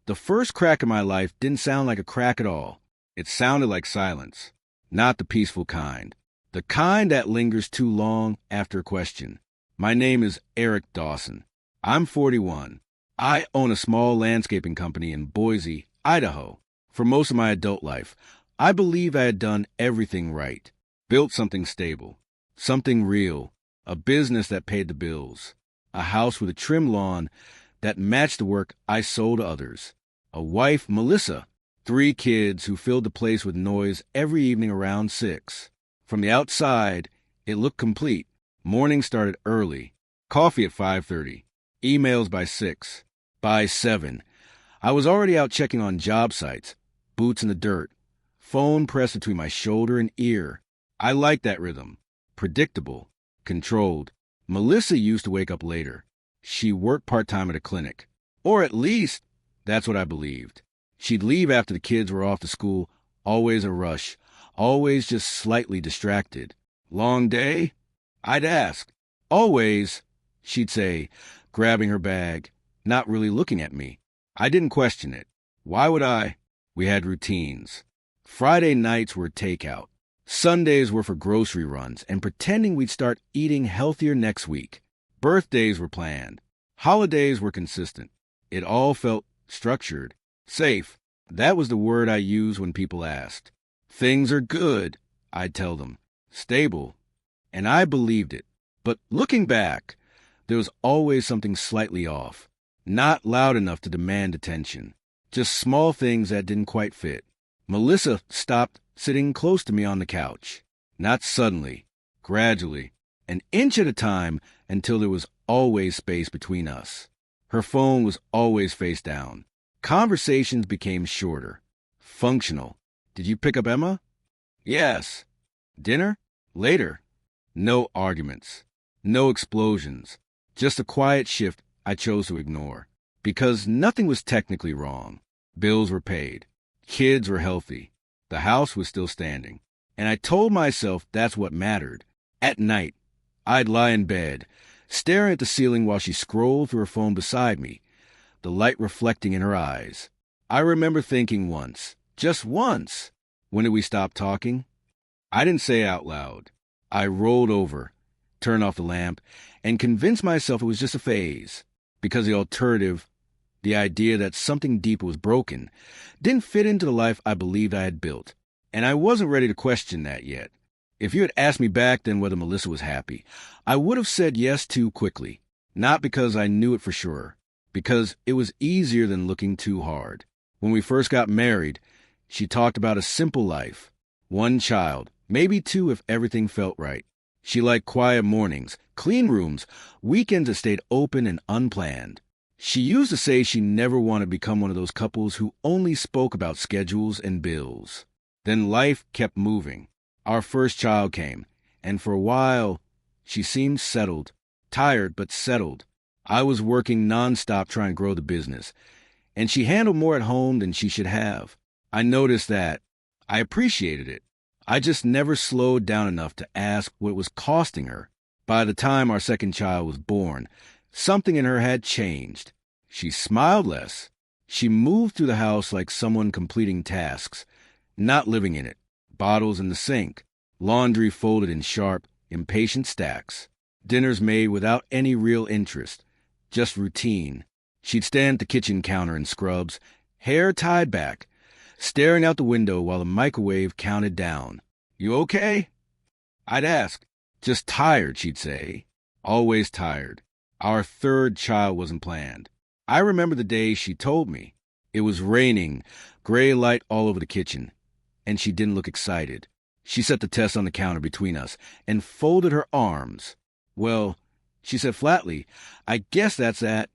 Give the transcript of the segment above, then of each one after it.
The first crack in my life didn't sound like a crack at all. It sounded like silence. Not the peaceful kind. The kind that lingers too long after a question. My name is Eric Dawson. I'm 41. I own a small landscaping company in Boise, Idaho. For most of my adult life, I believe I had done everything right. Built something stable, something real, a business that paid the bills, a house with a trim lawn that matched the work I sold to others, a wife, Melissa, 3 kids who filled the place with noise every evening around 6. From the outside, it looked complete. Morning started early, coffee at 5:30, emails by 6. By 7, I was already out checking on job sites, boots in the dirt, phone pressed between my shoulder and ear. I liked that rhythm. Predictable, controlled. Melissa used to wake up later. She worked part-time at a clinic. Or at least, that's what I believed. She'd leave after the kids were off to school, always a rush, always just slightly distracted. Long day? I'd ask. Always, she'd say, grabbing her bag, not really looking at me. I didn't question it. Why would I? We had routines. Friday nights were takeout. Sundays were for grocery runs and pretending we'd start eating healthier next week. Birthdays were planned. Holidays were consistent. It all felt structured. Safe. That was the word I used when people asked. Things are good, I'd tell them. Stable. And I believed it. But looking back, there was always something slightly off. Not loud enough to demand attention. Just small things that didn't quite fit. Melissa stopped sitting close to me on the couch. Not suddenly, gradually, an inch at a time until there was always space between us. Her phone was always face down. Conversations became shorter. Functional. Did you pick up Emma? Yes. Dinner? Later. No arguments. No explosions. Just a quiet shift I chose to ignore. Because nothing was technically wrong. Bills were paid. Kids were healthy. The house was still standing. And I told myself that's what mattered. At night, I'd lie in bed, staring at the ceiling while she scrolled through her phone beside me, the light reflecting in her eyes. I remember thinking once, just once, when did we stop talking? I didn't say it out loud. I rolled over, turned off the lamp, and convinced myself it was just a phase, because the alternative, the idea that something deeper was broken, didn't fit into the life I believed I had built. And I wasn't ready to question that yet. If you had asked me back then whether Melissa was happy, I would have said yes too quickly. Not because I knew it for sure, because it was easier than looking too hard. When we first got married, she talked about a simple life. 1 child, maybe 2 if everything felt right. She liked quiet mornings, clean rooms, weekends that stayed open and unplanned. She used to say she never wanted to become one of those couples who only spoke about schedules and bills. Then life kept moving. Our first child came, and for a while, she seemed settled. Tired, but settled. I was working nonstop trying to grow the business, and she handled more at home than she should have. I noticed that. I appreciated it. I just never slowed down enough to ask what it was costing her. By the time our second child was born, something in her had changed. She smiled less. She moved through the house like someone completing tasks, not living in it. Bottles in the sink, laundry folded in sharp, impatient stacks, dinners made without any real interest, just routine. She'd stand at the kitchen counter in scrubs, hair tied back, staring out the window while the microwave counted down. You okay? I'd ask. Just tired, she'd say. Always tired. Our third child wasn't planned. I remember the day she told me. It was raining, gray light all over the kitchen, and she didn't look excited. She set the test on the counter between us and folded her arms. Well, she said flatly, I guess that's that.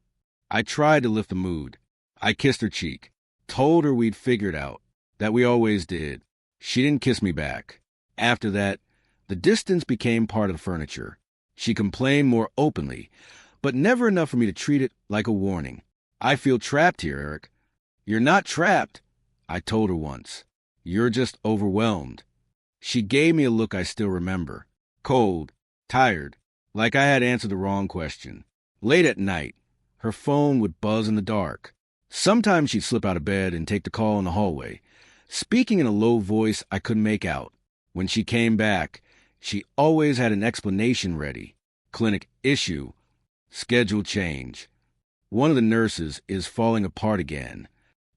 I tried to lift the mood. I kissed her cheek, told her we'd figure it out, that we always did. She didn't kiss me back. After that, the distance became part of the furniture. She complained more openly, but never enough for me to treat it like a warning. I feel trapped here, Eric. You're not trapped, I told her once. You're just overwhelmed. She gave me a look I still remember. Cold, tired, like I had answered the wrong question. Late at night, her phone would buzz in the dark. Sometimes she'd slip out of bed and take the call in the hallway, speaking in a low voice I couldn't make out. When she came back, she always had an explanation ready. Clinic issue, schedule change. One of the nurses is falling apart again.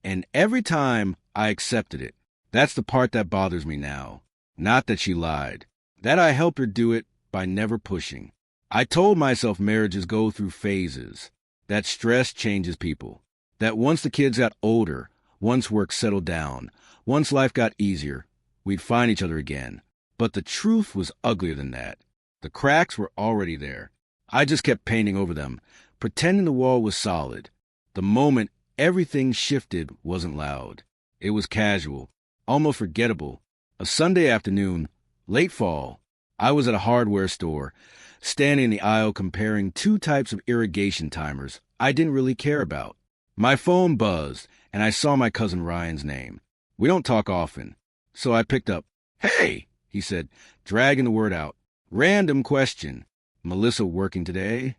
And every time I accepted it. That's the part that bothers me now. Not that she lied. That I helped her do it by never pushing. I told myself marriages go through phases. That stress changes people. That once the kids got older, once work settled down, once life got easier, we'd find each other again. But the truth was uglier than that. The cracks were already there. I just kept painting over them, pretending the wall was solid. The moment everything shifted wasn't loud. It was casual, almost forgettable. A Sunday afternoon, late fall, I was at a hardware store, standing in the aisle comparing two types of irrigation timers I didn't really care about. My phone buzzed, and I saw my cousin Ryan's name. We don't talk often, so I picked up. "Hey," he said, dragging the word out. "Random question. Melissa working today?"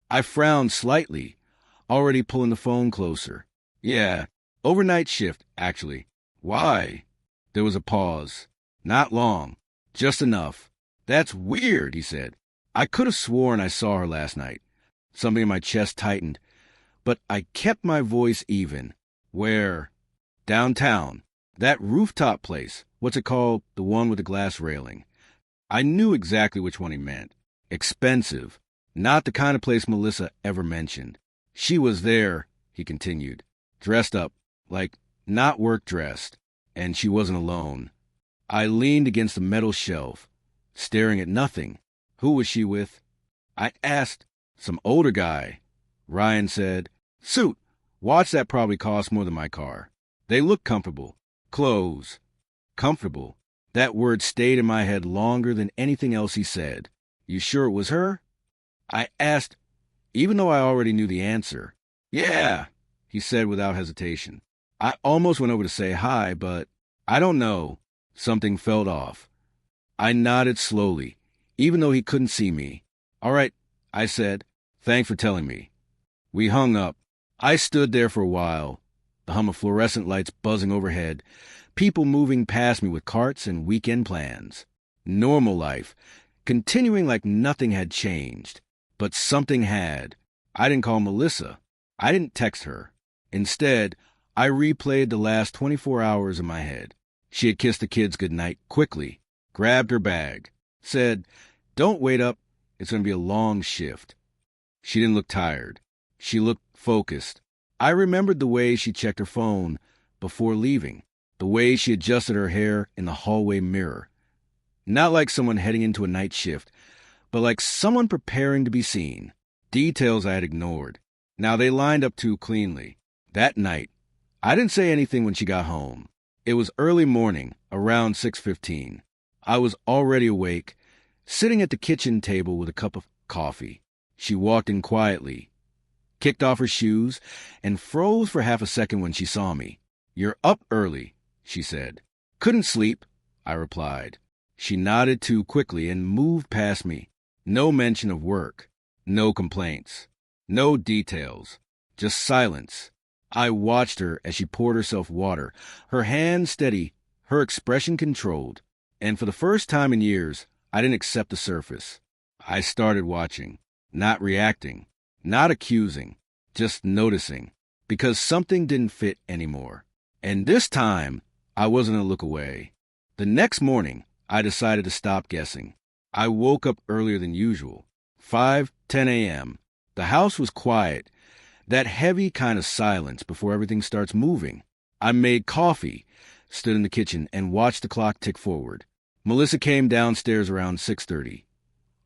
I frowned slightly, already pulling the phone closer. "Yeah, overnight shift, actually." "Why?" There was a pause. Not long, just enough. "That's weird," he said. I could have sworn I saw her last night. Something in my chest tightened, but I kept my voice even. "Where?" "Downtown. That rooftop place. What's it called? The one with the glass railing." I knew exactly which one he meant. Expensive. Not the kind of place Melissa ever mentioned. She was there, he continued, dressed up, like not work-dressed, and she wasn't alone. I leaned against a metal shelf, staring at nothing. Who was she with? I asked. "Some older guy." Ryan said, "Suit. Watch that probably cost more than my car." "They look comfortable." "Clothes." Comfortable. That word stayed in my head longer than anything else he said. "You sure it was her?" I asked, even though I already knew the answer. "Yeah," he said without hesitation. I almost went over to say hi, but I don't know. Something felt off. I nodded slowly, even though he couldn't see me. "All right," I said. "Thanks for telling me." We hung up. I stood there for a while, the hum of fluorescent lights buzzing overhead, people moving past me with carts and weekend plans. Normal life, continuing like nothing had changed. But something had. I didn't call Melissa. I didn't text her. Instead, I replayed the last 24 hours in my head. She had kissed the kids goodnight quickly, grabbed her bag, said, "Don't wait up. It's going to be a long shift." She didn't look tired. She looked focused. I remembered the way she checked her phone before leaving, the way she adjusted her hair in the hallway mirror. Not like someone heading into a night shift, but like someone preparing to be seen. Details I had ignored. Now they lined up too cleanly. That night, I didn't say anything when she got home. It was early morning, around 6:15. I was already awake, sitting at the kitchen table with a cup of coffee. She walked in quietly, kicked off her shoes, and froze for half a second when she saw me. "You're up early," she said. "Couldn't sleep," I replied. She nodded too quickly and moved past me. No mention of work. No complaints. No details. Just silence. I watched her as she poured herself water, her hand steady, her expression controlled. And for the first time in years, I didn't accept the surface. I started watching, not reacting, not accusing, just noticing, because something didn't fit anymore. And this time, I wasn't a look away. The next morning, I decided to stop guessing. I woke up earlier than usual, 5:10 a.m. The house was quiet, that heavy kind of silence before everything starts moving. I made coffee, stood in the kitchen, and watched the clock tick forward. Melissa came downstairs around 6:30,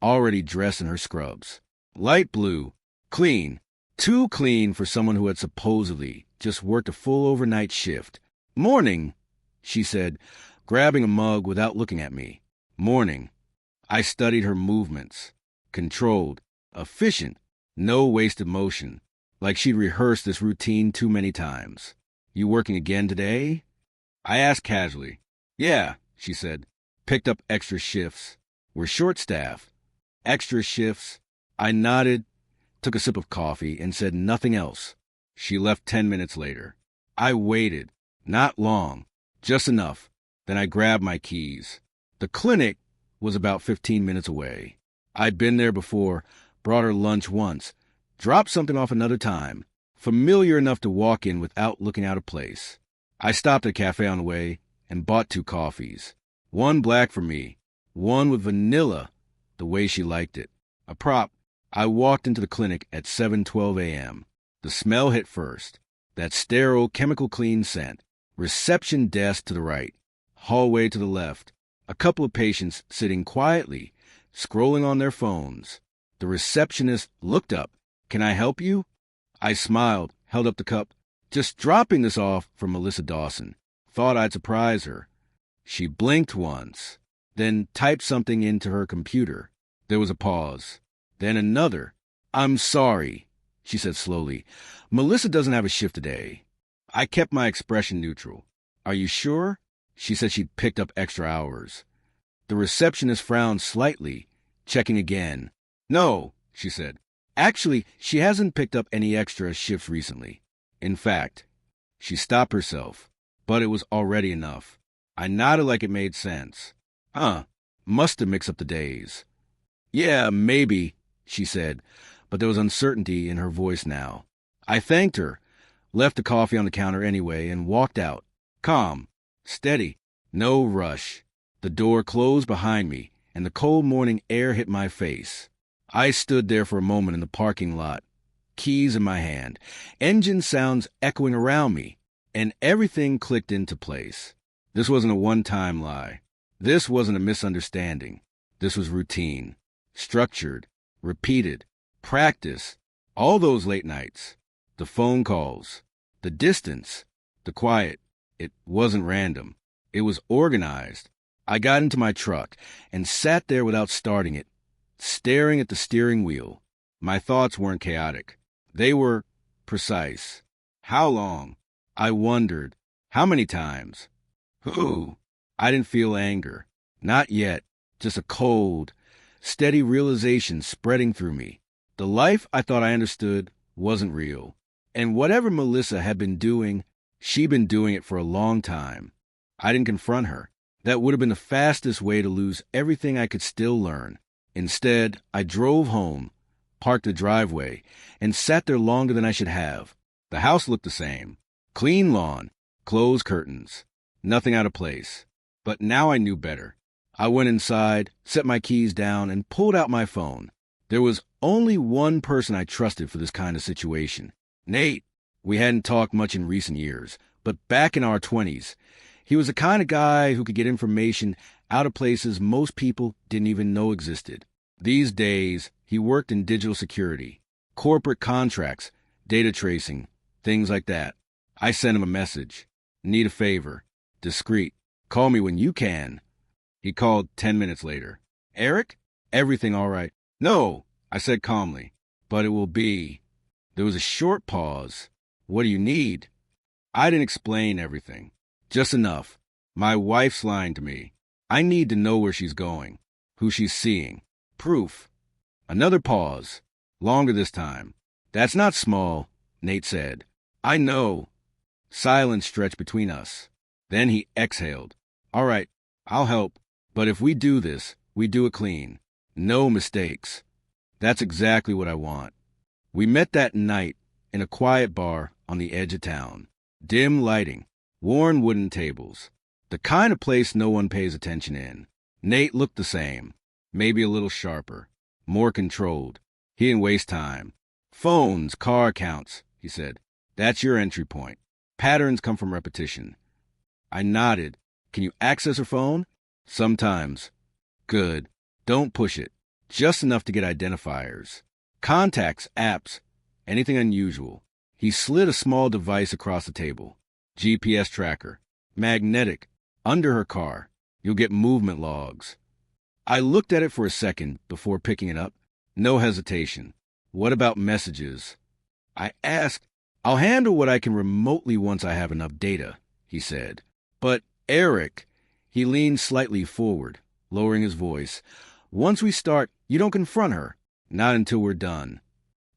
already dressed in her scrubs. Light blue, clean, too clean for someone who had supposedly just worked a full overnight shift. "Morning," she said, grabbing a mug without looking at me. "Morning." I studied her movements. Controlled, efficient, no wasted motion, like she'd rehearsed this routine too many times. "You working again today?" I asked casually. "Yeah," she said. "Picked up extra shifts. We're short-staffed." "Extra shifts?" I nodded, took a sip of coffee, and said nothing else. She left 10 minutes later. I waited. Not long. Just enough. Then I grabbed my keys. The clinic was about 15 minutes away. I'd been there before, brought her lunch once, dropped something off another time, familiar enough to walk in without looking out of place. I stopped at a cafe on the way and bought 2 coffees. One black for me, one with vanilla, the way she liked it. A prop. I walked into the clinic at 7:12 a.m. The smell hit first. That sterile, chemical-clean scent. Reception desk to the right. Hallway to the left. A couple of patients sitting quietly, scrolling on their phones. The receptionist looked up. "Can I help you?" I smiled, held up the cup. "Just dropping this off for Melissa Dawson. Thought I'd surprise her." She blinked once, then typed something into her computer. There was a pause. Then another. "I'm sorry," she said slowly. "Melissa doesn't have a shift today." I kept my expression neutral. "Are you sure?" She said she'd picked up extra hours. The receptionist frowned slightly, checking again. "No," she said. "Actually, she hasn't picked up any extra shifts recently. In fact," she stopped herself, but it was already enough. I nodded like it made sense. Must have mixed up the days." "Yeah, maybe," she said, but there was uncertainty in her voice now. I thanked her, left the coffee on the counter anyway, and walked out. Calm, steady, no rush. The door closed behind me, and the cold morning air hit my face. I stood there for a moment in the parking lot, keys in my hand, engine sounds echoing around me, and everything clicked into place. This wasn't a one-time lie. This wasn't a misunderstanding. This was routine, structured, repeated, practice, all those late nights, the phone calls, the distance, the quiet. It wasn't random. It was organized. I got into my truck and sat there without starting it, staring at the steering wheel. My thoughts weren't chaotic. They were precise. How long? I wondered. How many times? Who? I didn't feel anger. Not yet. Just a cold, steady realization spreading through me. The life I thought I understood wasn't real. And whatever Melissa had been doing, she'd been doing it for a long time. I didn't confront her. That would have been the fastest way to lose everything I could still learn. Instead, I drove home, parked the driveway, and sat there longer than I should have. The house looked the same. Clean lawn, closed curtains, nothing out of place. But now I knew better. I went inside, set my keys down, and pulled out my phone. There was only one person I trusted for this kind of situation. Nate. We hadn't talked much in recent years, but back in our 20s, he was the kind of guy who could get information out of places most people didn't even know existed. These days, he worked in digital security, corporate contracts, data tracing, things like that. I sent him a message. Need a favor. Discreet. Call me when you can. He called 10 minutes later. Eric? Everything all right? No, I said calmly. But it will be. There was a short pause. What do you need? I didn't explain everything. Just enough. My wife's lying to me. I need to know where she's going, who she's seeing. Proof. Another pause. Longer this time. That's not small, Nate said. I know. Silence stretched between us. Then he exhaled. All right, I'll help. But if we do this, we do it clean. No mistakes. That's exactly what I want. We met that night in a quiet bar on the edge of town. Dim lighting, worn wooden tables. The kind of place no one pays attention in. Nate looked the same, maybe a little sharper, more controlled. He didn't waste time. Phones, car accounts, he said. That's your entry point. Patterns come from repetition. I nodded. Can you access her phone? Sometimes. Good. Don't push it. Just enough to get identifiers. Contacts, apps, anything unusual. He slid a small device across the table. GPS tracker. Magnetic. Under her car. You'll get movement logs. I looked at it for a second before picking it up. No hesitation. What about messages? I asked. I'll handle what I can remotely once I have enough data, he said. But Eric, he leaned slightly forward, lowering his voice. Once we start, you don't confront her. Not until we're done.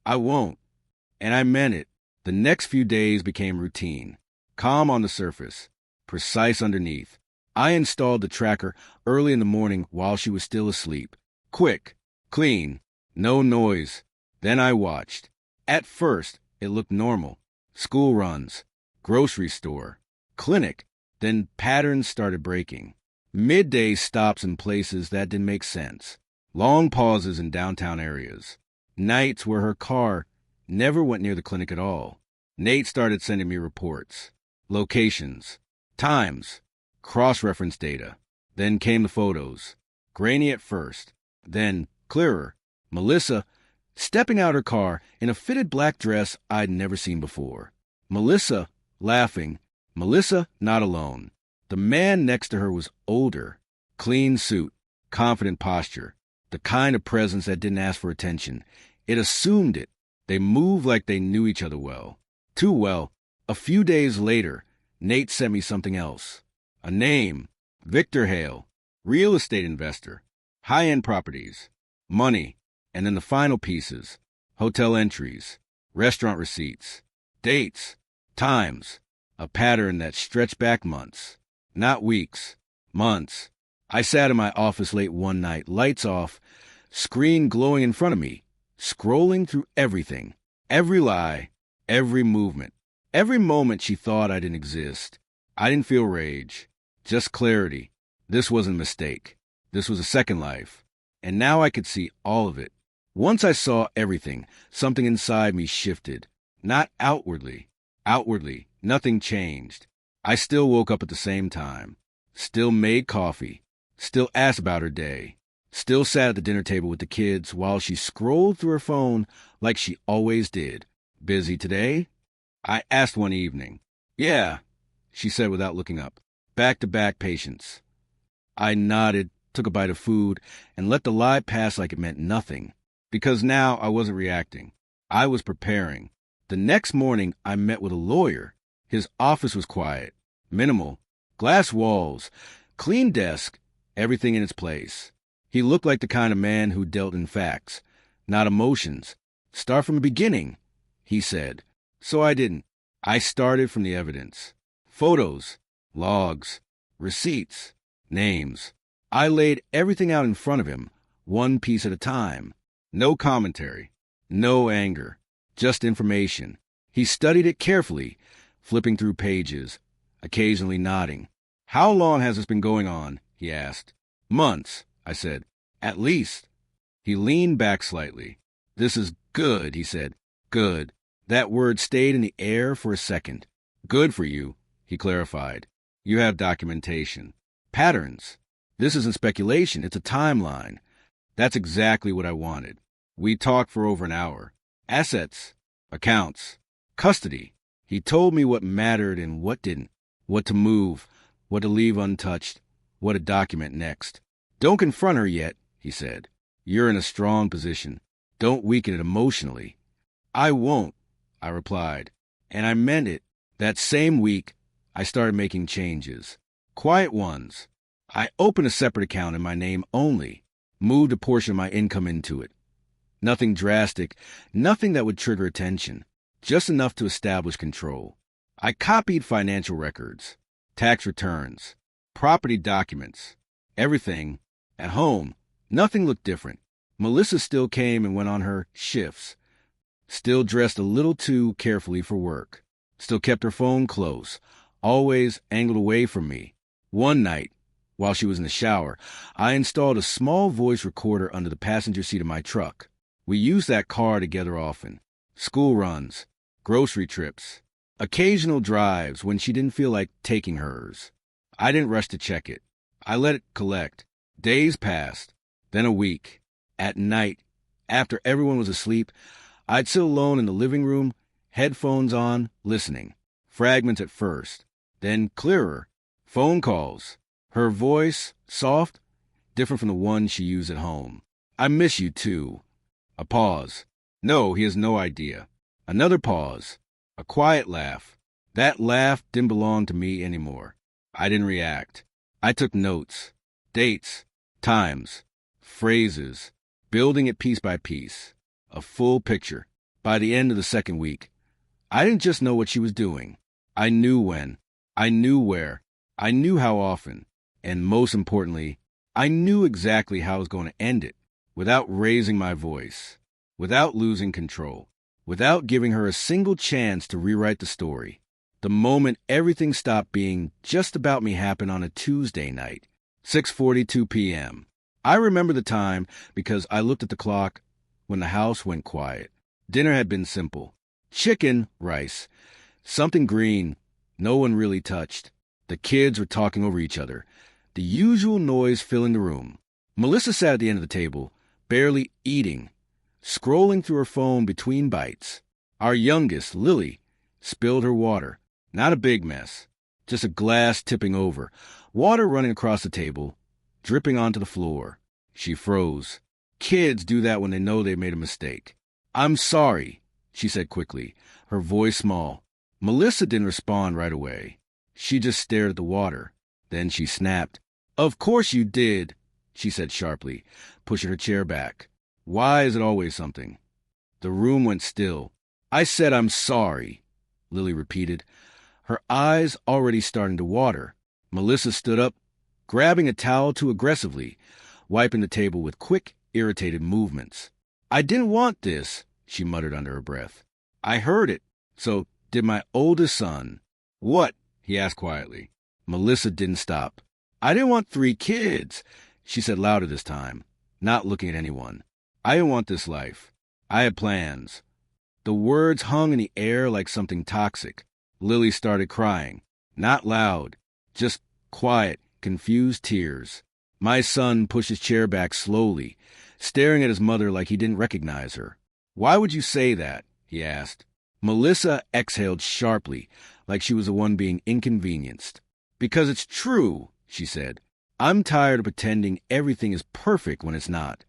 I won't. And I meant it. The next few days became routine. Calm on the surface, precise underneath. I installed the tracker early in the morning while she was still asleep. Quick, clean, no noise. Then I watched. At first, it looked normal. School runs, grocery store, clinic. Then patterns started breaking. Midday stops in places that didn't make sense. Long pauses in downtown areas. Nights where her car never went near the clinic at all. Nate started sending me reports. Locations, times, cross-reference data. Then came the photos. Grainy at first, then clearer. Melissa stepping out her car in a fitted black dress I'd never seen before. Melissa laughing. Melissa not alone. The man next to her was older. Clean suit, confident posture. The kind of presence that didn't ask for attention. It assumed it. They moved like they knew each other well. Too well. A few days later, Nate sent me something else. A name. Victor Hale. Real estate investor. High-end properties. Money. And then the final pieces. Hotel entries. Restaurant receipts. Dates. Times. A pattern that stretched back months. Not weeks. Months. I sat in my office late one night, lights off, screen glowing in front of me, scrolling through everything. Every lie. Every movement. Every moment she thought I didn't exist. I didn't feel rage. Just clarity. This wasn't a mistake. This was a second life. And now I could see all of it. Once I saw everything, something inside me shifted. Not outwardly. Outwardly, nothing changed. I still woke up at the same time. Still made coffee. Still asked about her day. Still sat at the dinner table with the kids while she scrolled through her phone like she always did. Busy today? I asked one evening. Yeah, she said without looking up. Back-to-back patients. I nodded, took a bite of food, and let the lie pass like it meant nothing. Because now I wasn't reacting. I was preparing. The next morning, I met with a lawyer. His office was quiet, minimal, glass walls, clean desk, everything in its place. He looked like the kind of man who dealt in facts, not emotions. Start from the beginning, he said. So I didn't. I started from the evidence. Photos, logs, receipts, names. I laid everything out in front of him, one piece at a time. No commentary, no anger, just information. He studied it carefully, flipping through pages, occasionally nodding. How long has this been going on? He asked. Months, I said. At least. He leaned back slightly. This is good, he said. Good. That word stayed in the air for a second. Good for you, he clarified. You have documentation. Patterns. This isn't speculation, it's a timeline. That's exactly what I wanted. We talked for over an hour. Assets, accounts, custody. He told me what mattered and what didn't, what to move, what to leave untouched, what to document next. Don't confront her yet, he said. You're in a strong position. Don't weaken it emotionally. I won't, I replied, and I meant it. That same week, I started making changes. Quiet ones. I opened a separate account in my name only, moved a portion of my income into it. Nothing drastic, nothing that would trigger attention, just enough to establish control. I copied financial records, tax returns, property documents, everything. At home, nothing looked different. Melissa still came and went on her shifts, still dressed a little too carefully for work, still kept her phone close, always angled away from me. One night, while she was in the shower, I installed a small voice recorder under the passenger seat of my truck. We used that car together often. School runs, grocery trips, occasional drives when she didn't feel like taking hers. I didn't rush to check it. I let it collect. Days passed, then a week. At night, after everyone was asleep, I'd sit alone in the living room, headphones on, listening. Fragments at first, then clearer. Phone calls. Her voice, soft, different from the one she used at home. I miss you, too. A pause. No, he has no idea. Another pause. A quiet laugh. That laugh didn't belong to me anymore. I didn't react. I took notes. Dates. Times. Phrases. Building it piece by piece. A full picture. By the end of the second week, I didn't just know what she was doing. I knew when. I knew where. I knew how often. And most importantly, I knew exactly how I was going to end it, without raising my voice, without losing control, without giving her a single chance to rewrite the story. The moment everything stopped being just about me happened on a Tuesday night, 6:42 p.m. I remember the time because I looked at the clock when the house went quiet. Dinner had been simple. Chicken, rice, something green, no one really touched. The kids were talking over each other, the usual noise filling the room. Melissa sat at the end of the table, barely eating, scrolling through her phone between bites. Our youngest, Lily, spilled her water. Not a big mess, just a glass tipping over, water running across the table, dripping onto the floor. She froze. Kids do that when they know they made a mistake. "I'm sorry," she said quickly, her voice small. Melissa didn't respond right away. She just stared at the water. Then she snapped. "Of course you did," she said sharply, pushing her chair back. "Why is it always something?" The room went still. "I said I'm sorry," Lily repeated, her eyes already starting to water. Melissa stood up, grabbing a towel too aggressively, wiping the table with quick, irritated movements. "I didn't want this," she muttered under her breath. "I heard it. So did my oldest son." "What?" he asked quietly. Melissa didn't stop. "I didn't want 3 kids," she said louder this time, not looking at anyone. "I didn't want this life. I had plans." The words hung in the air like something toxic. Lily started crying. Not loud, just quiet, confused tears. My son pushed his chair back slowly, staring at his mother like he didn't recognize her. "Why would you say that?" he asked. Melissa exhaled sharply, like she was the one being inconvenienced. "Because it's true," she said. "I'm tired of pretending everything is perfect when it's not."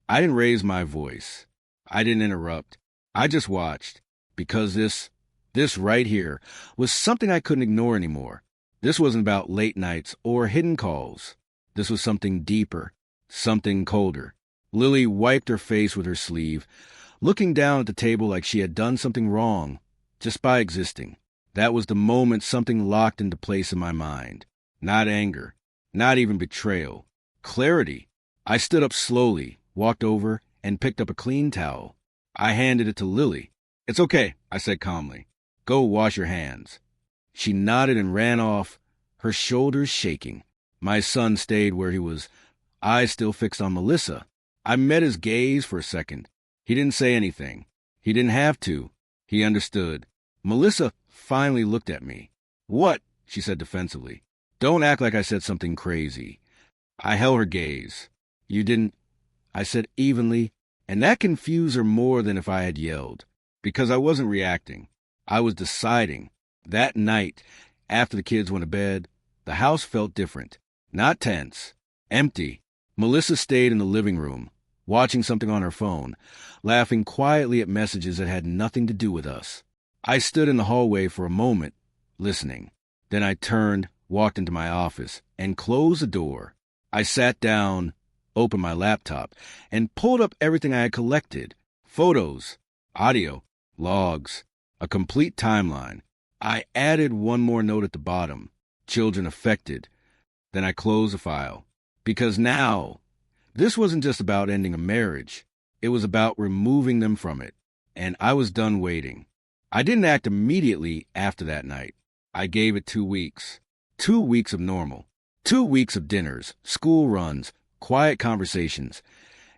I didn't raise my voice. I didn't interrupt. I just watched. Because this right here was something I couldn't ignore anymore. This wasn't about late nights or hidden calls. This was something deeper, something colder. Lily wiped her face with her sleeve, looking down at the table like she had done something wrong, just by existing. That was the moment something locked into place in my mind. Not anger, not even betrayal. Clarity. I stood up slowly, walked over, and picked up a clean towel. I handed it to Lily. "It's okay," I said calmly. "Go wash your hands." She nodded and ran off, her shoulders shaking. My son stayed where he was, eyes still fixed on Melissa. I met his gaze for a second. He didn't say anything. He didn't have to. He understood. Melissa finally looked at me. "What?" she said defensively. "Don't act like I said something crazy." I held her gaze. "You didn't," I said evenly, and that confused her more than if I had yelled. Because I wasn't reacting. I was deciding. That night, after the kids went to bed, the house felt different. Not tense. Empty. Melissa stayed in the living room, watching something on her phone, laughing quietly at messages that had nothing to do with us. I stood in the hallway for a moment, listening. Then I turned, walked into my office, and closed the door. I sat down, opened my laptop, and pulled up everything I had collected. Photos, audio, logs, a complete timeline. I added one more note at the bottom, children affected. Then I closed the file. Because now, this wasn't just about ending a marriage. It was about removing them from it. And I was done waiting. I didn't act immediately after that night. I gave it 2 weeks. 2 weeks of normal. 2 weeks of dinners, school runs, quiet conversations,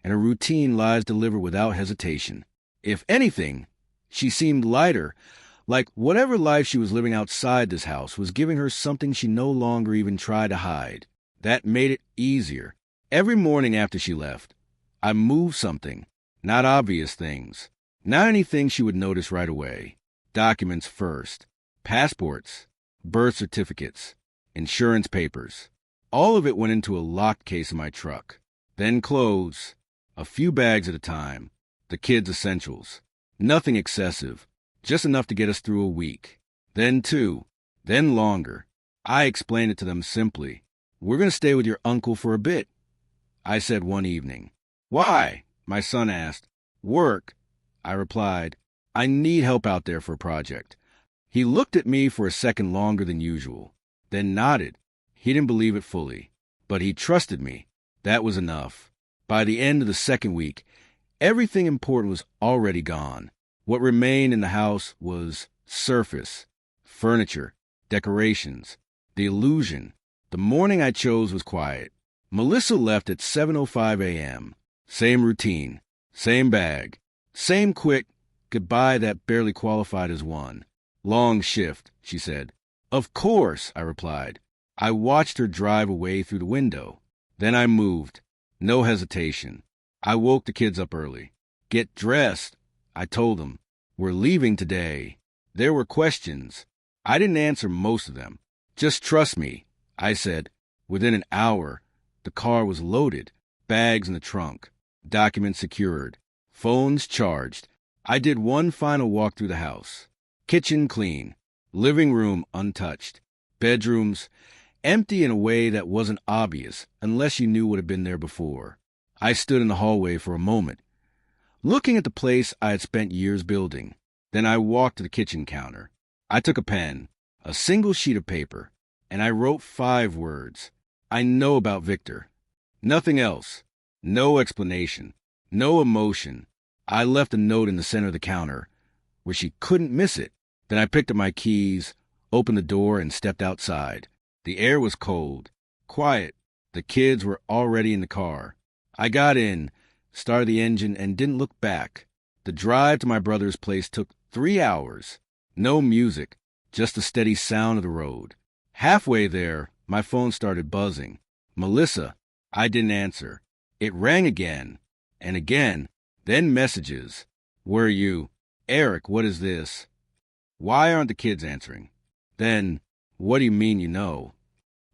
and a routine lies delivered without hesitation. If anything, she seemed lighter, like whatever life she was living outside this house was giving her something she no longer even tried to hide. That made it easier. Every morning after she left, I moved something, not obvious things, not anything she would notice right away. Documents first. Passports, birth certificates, insurance papers. All of it went into a locked case in my truck. Then clothes, a few bags at a time, the kids' essentials. Nothing excessive, just enough to get us through a week. Then 2, then longer. I explained it to them simply. "We're going to stay with your uncle for a bit," I said one evening. "Why?" my son asked. "Work," I replied. I need help out there for a project. He looked at me for a second longer than usual, then nodded. He didn't believe it fully, but he trusted me. That was enough. By the end of the second week, everything important was already gone. What remained in the house was surface, furniture, decorations, the illusion. The morning I chose was quiet. Melissa left at 7:05 a.m. Same routine, same bag, same quick goodbye that barely qualified as one. Long shift, she said. Of course, I replied. I watched her drive away through the window. Then I moved. No hesitation. I woke the kids up early. Get dressed, I told them. We're leaving today. There were questions. I didn't answer most of them. Just trust me, I said. Within an hour, the car was loaded, bags in the trunk, documents secured, phones charged. I did one final walk through the house. Kitchen clean, living room untouched, bedrooms empty in a way that wasn't obvious unless you knew what had been there before. I stood in the hallway for a moment, looking at the place I had spent years building. Then I walked to the kitchen counter. I took a pen, a single sheet of paper, and I wrote 5 words. I know about Victor. Nothing else. No explanation. No emotion. I left a note in the center of the counter where she couldn't miss it. Then I picked up my keys, opened the door, and stepped outside. The air was cold, quiet. The kids were already in the car. I got in, started the engine, and didn't look back. The drive to my brother's place took 3 hours. No music, just the steady sound of the road. Halfway there, my phone started buzzing. Melissa. I didn't answer. It rang again, and again, then messages. Where are you? Eric, what is this? Why aren't the kids answering? Then, what do you mean you know?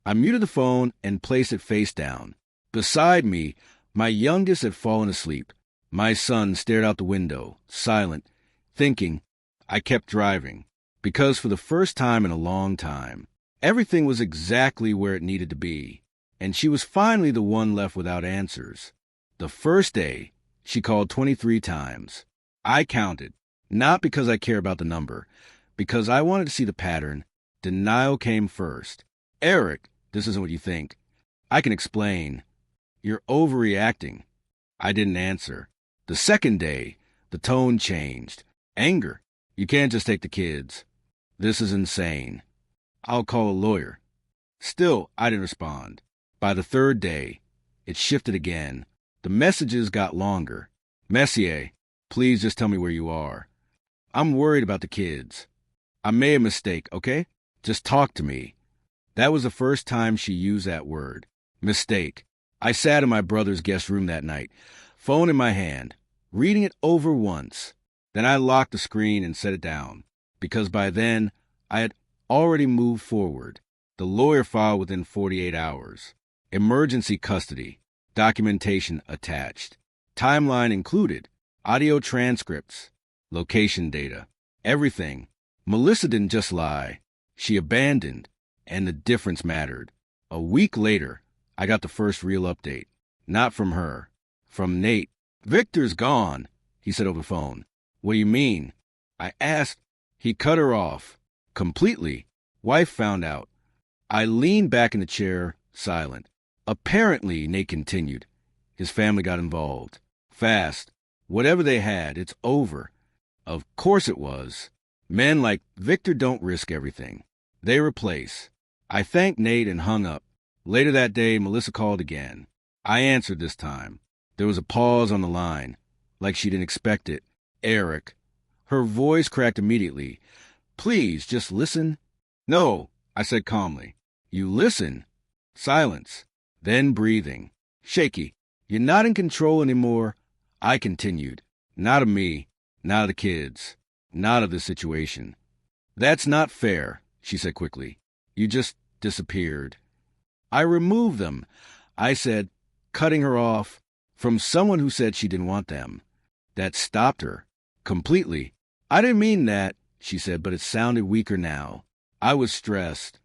I muted the phone and placed it face down. Beside me, my youngest had fallen asleep. My son stared out the window, silent, thinking. I kept driving, because for the first time in a long time, everything was exactly where it needed to be, and she was finally the one left without answers. The first day, she called 23 times. I counted, not because I care about the number, because I wanted to see the pattern. Denial came first. Eric, this isn't what you think. I can explain. You're overreacting. I didn't answer. The second day, the tone changed. Anger. You can't just take the kids. This is insane. I'll call a lawyer. Still, I didn't respond. By the third day, it shifted again. The messages got longer. Messier, please just tell me where you are. I'm worried about the kids. I made a mistake, okay? Just talk to me. That was the first time she used that word. Mistake. I sat in my brother's guest room that night, phone in my hand, reading it over once. Then I locked the screen and set it down, because by then I had already moved forward. The lawyer filed within 48 hours. Emergency custody. Documentation attached. Timeline included. Audio transcripts. Location data. Everything. Melissa didn't just lie. She abandoned, and the difference mattered. A week later, I got the first real update. Not from her. From Nate. Victor's gone, he said over the phone. What do you mean? I asked. He cut her off. Completely. Wife found out. I leaned back in the chair, silent. Apparently, Nate continued, his family got involved. Fast. Whatever they had, it's over. Of course it was. Men like Victor don't risk everything. They replace. I thanked Nate and hung up. Later that day, Melissa called again. I answered this time. There was a pause on the line, like she didn't expect it. Eric. Her voice cracked immediately. Please, just listen. No, I said calmly. You listen. Silence. Then breathing. Shaky. You're not in control anymore. I continued. Not of me. Not of the kids. Not of the situation. That's not fair, she said quickly. You just disappeared. I removed them, I said, cutting her off, from someone who said she didn't want them. That stopped her. Completely. I didn't mean that, she said, but it sounded weaker now. I was stressed.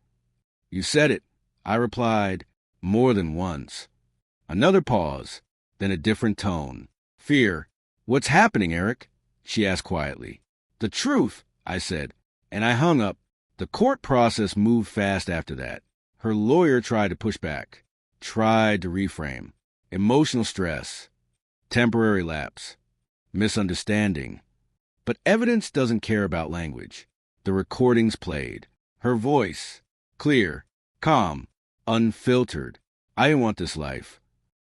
You said it, I replied, more than once. Another pause, then a different tone. Fear. What's happening, Eric? She asked quietly. The truth, I said, and I hung up. The court process moved fast after that. Her lawyer tried to push back, tried to reframe. Emotional stress, temporary lapse, misunderstanding. But evidence doesn't care about language. The recordings played. Her voice, clear, calm, unfiltered. I didn't want this life.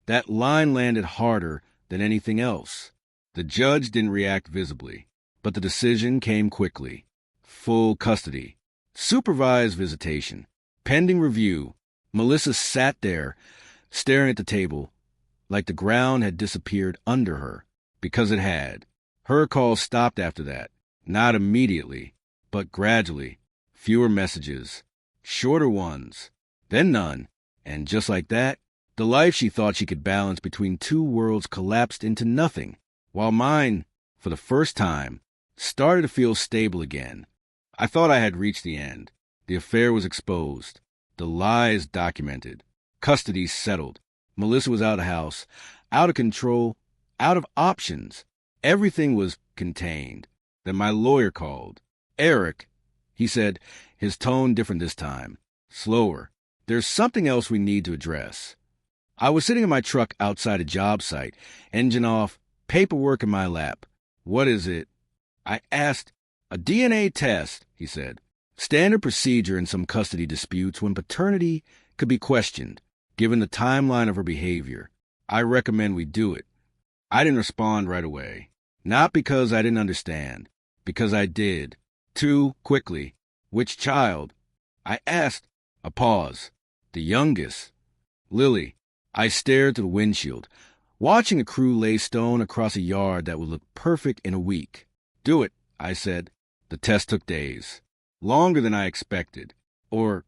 That line landed harder than anything else. The judge didn't react visibly, but the decision came quickly. Full custody, supervised visitation, pending review. Melissa sat there, staring at the table, like the ground had disappeared under her, because it had. Her call stopped after that, not immediately, but gradually. Fewer messages, shorter ones, then none, and just like that, the life she thought she could balance between two worlds collapsed into nothing, while mine, for the first time, started to feel stable again. I thought I had reached the end. The affair was exposed, the lies documented, custody settled. Melissa was out of house, out of control, out of options. Everything was contained. Then my lawyer called. Eric, he said, his tone different this time, slower. There's something else we need to address. I was sitting in my truck outside a job site, engine off, paperwork in my lap. What is it? I asked. A DNA test, he said. Standard procedure in some custody disputes when paternity could be questioned, given the timeline of her behavior. I recommend we do it. I didn't respond right away. Not because I didn't understand, because I did. Too quickly. Which child? I asked. A pause. The youngest. Lily. I stared through the windshield, watching a crew lay stone across a yard that would look perfect in a week. Do it, I said. The test took days. Longer than I expected. Or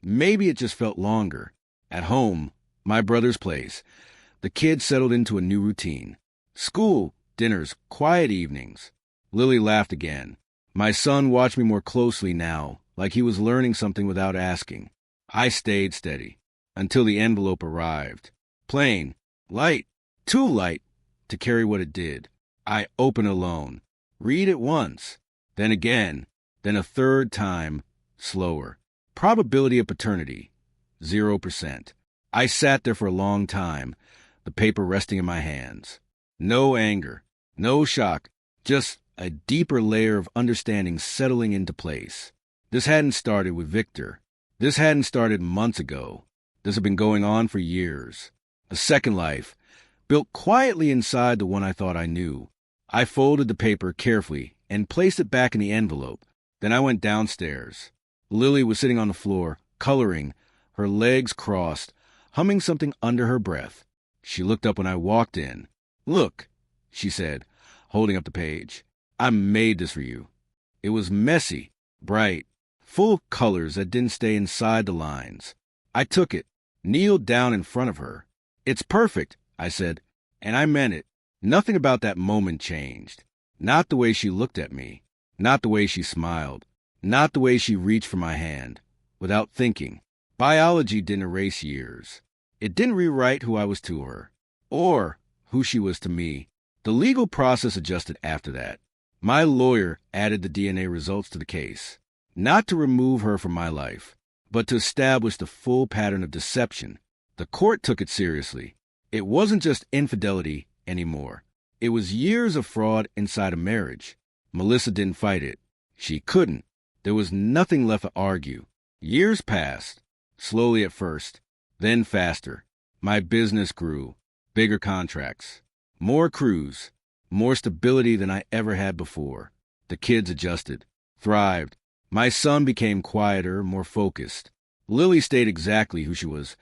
maybe it just felt longer. At home, my brother's place, the kids settled into a new routine. School, dinners, quiet evenings. Lily laughed again. My son watched me more closely now, like he was learning something without asking. I stayed steady until the envelope arrived. Plain, light, too light to carry what it did. I open alone. Read it once, then again, then a third time, slower. Probability of paternity, 0%. I sat there for a long time, the paper resting in my hands. No anger, no shock, just a deeper layer of understanding settling into place. This hadn't started with Victor. This hadn't started months ago. This had been going on for years. A second life, built quietly inside the one I thought I knew. I folded the paper carefully and placed it back in the envelope. Then I went downstairs. Lily was sitting on the floor, coloring, her legs crossed, humming something under her breath. She looked up when I walked in. Look, she said, holding up the page. I made this for you. It was messy, bright, full of colors that didn't stay inside the lines. I took it, kneeled down in front of her. It's perfect, I said, and I meant it. Nothing about that moment changed. Not the way she looked at me, not the way she smiled, not the way she reached for my hand, without thinking. Biology didn't erase years. It didn't rewrite who I was to her, or who she was to me. The legal process adjusted after that. My lawyer added the DNA results to the case, not to remove her from my life, but to establish the full pattern of deception. The court took it seriously. It wasn't just infidelity anymore. It was years of fraud inside a marriage. Melissa didn't fight it. She couldn't. There was nothing left to argue. Years passed, slowly at first, then faster. My business grew, bigger contracts, more crews, more stability than I ever had before. The kids adjusted, thrived. My son became quieter, more focused. Lily stayed exactly who she was,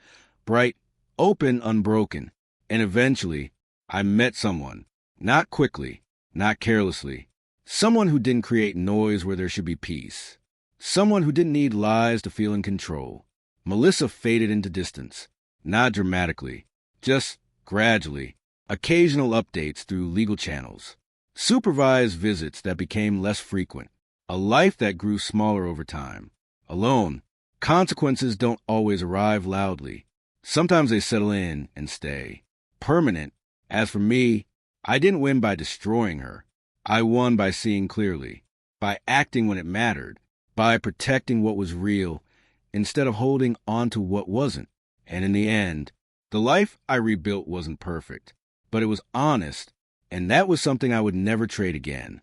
bright, open, unbroken. And eventually, I met someone, not quickly, not carelessly, someone who didn't create noise where there should be peace, someone who didn't need lies to feel in control. Melissa faded into distance, not dramatically, just gradually. Occasional updates through legal channels, supervised visits that became less frequent, a life that grew smaller over time. Alone, consequences don't always arrive loudly. Sometimes they settle in and stay. Permanent. As for me, I didn't win by destroying her. I won by seeing clearly. by acting when it mattered, by protecting what was real instead of holding on to what wasn't. And in the end, the life I rebuilt wasn't perfect, but it was honest, and that was something I would never trade again.